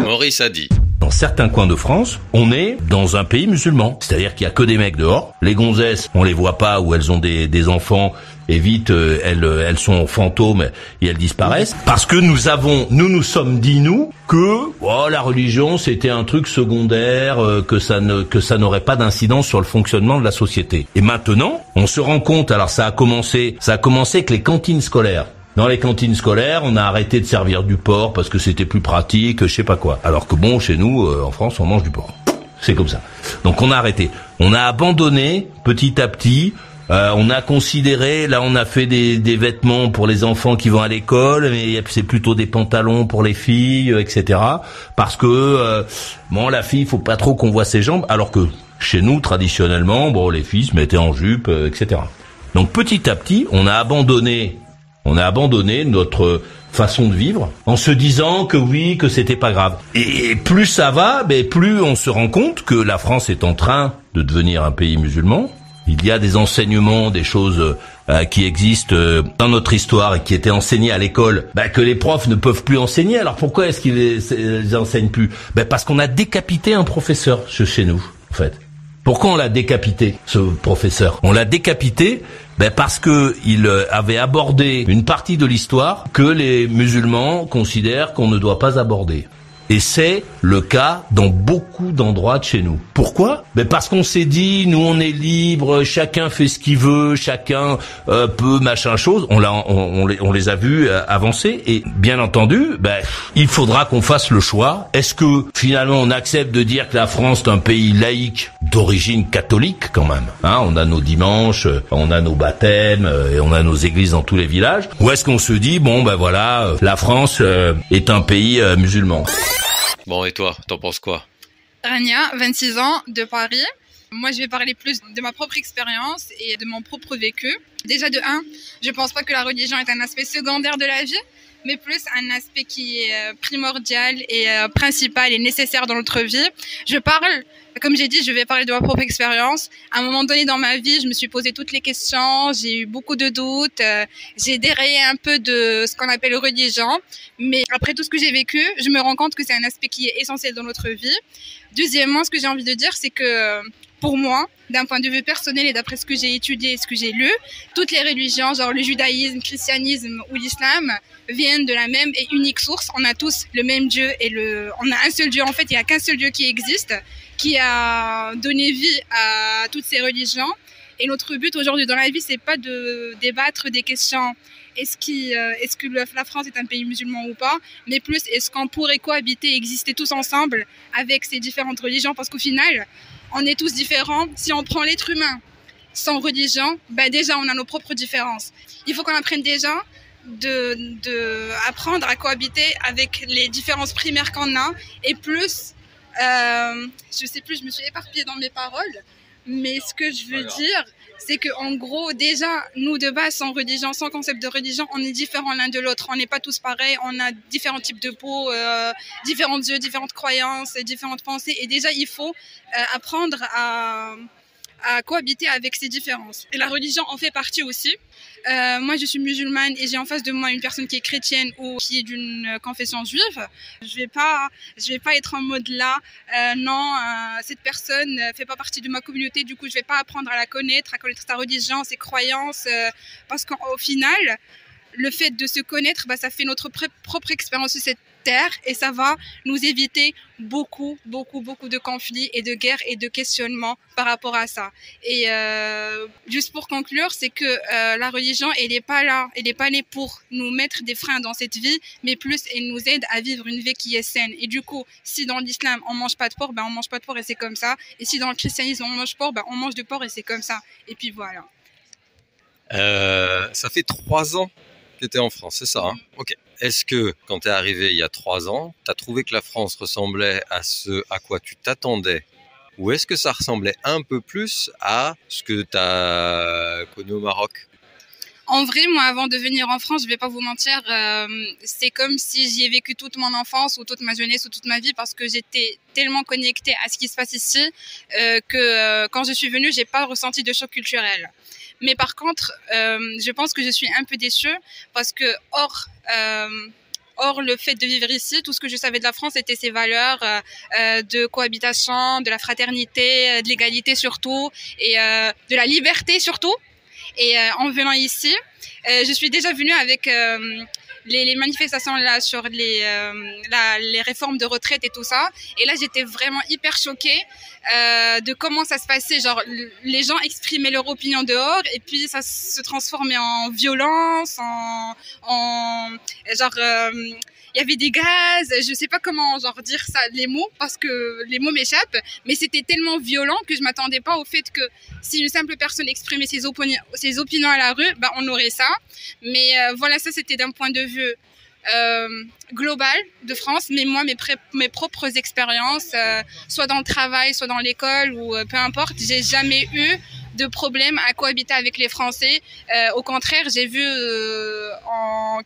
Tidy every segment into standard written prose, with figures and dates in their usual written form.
Maurice a dit. Dans certains coins de France, on est dans un pays musulman. C'est-à-dire qu'il y a que des mecs dehors. Les gonzesses, on les voit pas ou elles ont des enfants et vite elles sont fantômes et elles disparaissent. Parce que nous sommes dit nous que la religion c'était un truc secondaire, que ça n'aurait pas d'incidence sur le fonctionnement de la société. Et maintenant, on se rend compte. Alors ça a commencé avec les cantines scolaires. Dans les cantines scolaires, on a arrêté de servir du porc parce que c'était plus pratique, je sais pas quoi. Alors que bon, chez nous, en France, on mange du porc. C'est comme ça. Donc on a arrêté. On a abandonné petit à petit. On a considéré, là on a fait des vêtements pour les enfants qui vont à l'école, mais c'est plutôt des pantalons pour les filles, etc. Parce que, la fille, faut pas trop qu'on voit ses jambes, alors que chez nous, traditionnellement, les filles se mettaient en jupe, etc. Donc petit à petit, on a abandonné notre façon de vivre en se disant que c'était pas grave. Et plus ça va, plus on se rend compte que la France est en train de devenir un pays musulman. Il y a des enseignements, des choses qui existent dans notre histoire et qui étaient enseignées à l'école, que les profs ne peuvent plus enseigner. Alors pourquoi est-ce qu'ils les enseignent plus ? Parce qu'on a décapité un professeur chez nous, en fait. Pourquoi on l'a décapité, ce professeur ? On l'a décapité parce que il avait abordé une partie de l'histoire que les musulmans considèrent qu'on ne doit pas aborder. Et c'est le cas dans beaucoup d'endroits de chez nous. Pourquoi ? Parce qu'on s'est dit, nous on est libre, chacun fait ce qu'il veut, chacun peut machin chose. On les a vus avancer et bien entendu, il faudra qu'on fasse le choix. Est-ce que finalement on accepte de dire que la France est un pays laïque d'origine catholique quand même, on a nos dimanches, on a nos baptêmes et on a nos églises dans tous les villages. Ou est-ce qu'on se dit la France est un pays musulman. Bon, et toi, t'en penses quoi ? Rania, 26 ans, de Paris. Moi, je vais parler plus de ma propre expérience et de mon propre vécu. Déjà, de 1, je pense pas que la religion est un aspect secondaire de la vie, mais plus un aspect qui est primordial et principal et nécessaire dans notre vie. Comme j'ai dit, je vais parler de ma propre expérience. À un moment donné dans ma vie, je me suis posé toutes les questions, j'ai eu beaucoup de doutes, j'ai dérayé un peu de ce qu'on appelle religion, mais après tout ce que j'ai vécu, je me rends compte que c'est un aspect qui est essentiel dans notre vie. Deuxièmement, ce que j'ai envie de dire, c'est que pour moi, d'un point de vue personnel et d'après ce que j'ai étudié et ce que j'ai lu, toutes les religions, genre le judaïsme, le christianisme ou l'islam, viennent de la même et unique source. On a tous le même Dieu on a un seul Dieu. En fait, il n'y a qu'un seul Dieu qui existe, qui a donné vie à toutes ces religions. Et notre but aujourd'hui dans la vie, c'est pas de débattre des questions est-ce que la France est un pays musulman ou pas, mais plus est-ce qu'on pourrait cohabiter et exister tous ensemble avec ces différentes religions, parce qu'au final, on est tous différents. Si on prend l'être humain sans religion, déjà on a nos propres différences. Il faut qu'on apprenne déjà apprendre à cohabiter avec les différences primaires qu'on a, et plus, je sais plus, je me suis éparpillée dans mes paroles, mais ce que je veux dire, c'est que en gros, déjà, nous de base, sans religion, sans concept de religion, on est différents l'un de l'autre. On n'est pas tous pareils, on a différents types de peau, différents dieux, différentes croyances, différentes pensées. Et déjà, il faut apprendre à cohabiter avec ces différences. Et la religion en fait partie aussi. Moi, je suis musulmane et j'ai en face de moi une personne qui est chrétienne ou qui est d'une confession juive. Je vais pas être en mode là, cette personne fait pas partie de ma communauté, du coup, je vais pas apprendre à la connaître, sa religion, ses croyances, parce qu'au final, le fait de se connaître, ça fait notre propre expérience sur cette terre et ça va nous éviter beaucoup de conflits et de guerres et de questionnements par rapport à ça. Et juste pour conclure, c'est que la religion, elle est pas là, elle est pas née pour nous mettre des freins dans cette vie, mais plus elle nous aide à vivre une vie qui est saine. Et du coup, si dans l'islam on mange pas de porc, on mange pas de porc et c'est comme ça. Et si dans le christianisme on mange porc, on mange de porc et c'est comme ça. Et puis voilà. Ça fait 3 ans que tu es en France, c'est ça, hein ? Ok. Est-ce que, quand tu es arrivé il y a 3 ans, tu as trouvé que la France ressemblait à ce à quoi tu t'attendais ? Ou est-ce que ça ressemblait un peu plus à ce que tu as connu au Maroc ? En vrai, moi, avant de venir en France, je vais pas vous mentir, c'est comme si j'y ai vécu toute mon enfance ou toute ma jeunesse ou toute ma vie, parce que j'étais tellement connectée à ce qui se passe ici que quand je suis venue, j'ai pas ressenti de choc culturel. Mais par contre, je pense que je suis un peu déçue parce que hors hors le fait de vivre ici, tout ce que je savais de la France était ses valeurs de cohabitation, de la fraternité, de l'égalité surtout, et de la liberté surtout. Et en venant ici, je suis déjà venue avec les manifestations là sur les réformes de retraite et tout ça. Et là, j'étais vraiment hyper choquée de comment ça se passait. Genre, les gens exprimaient leur opinion dehors et puis ça se transformait en violence, il y avait des gaz, je sais pas comment genre dire ça, les mots, parce que les mots m'échappent, mais c'était tellement violent que je m'attendais pas au fait que si une simple personne exprimait ses opinions à la rue, on aurait ça. Mais voilà, ça c'était d'un point de vue global de France, mais moi mes propres expériences, soit dans le travail, soit dans l'école ou peu importe, j'ai jamais eu de problème à cohabiter avec les Français. Au contraire, j'ai vu en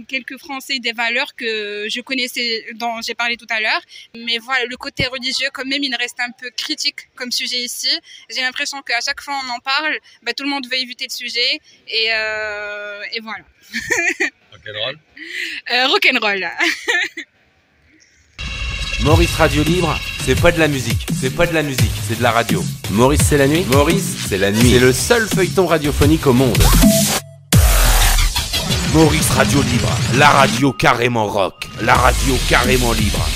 quelques Français des valeurs que je connaissais, dont j'ai parlé tout à l'heure. Mais voilà, le côté religieux, quand même, il reste un peu critique comme sujet ici. J'ai l'impression qu'à chaque fois on en parle, tout le monde veut éviter le sujet. Et voilà. Rock'n'roll. Rock'n'roll. Maurice Radio Libre, c'est pas de la musique, c'est pas de la musique, c'est de la radio. Maurice, c'est la nuit. Maurice, c'est la nuit. C'est le seul feuilleton radiophonique au monde. Maurice Radio Libre, la radio carrément rock, la radio carrément libre.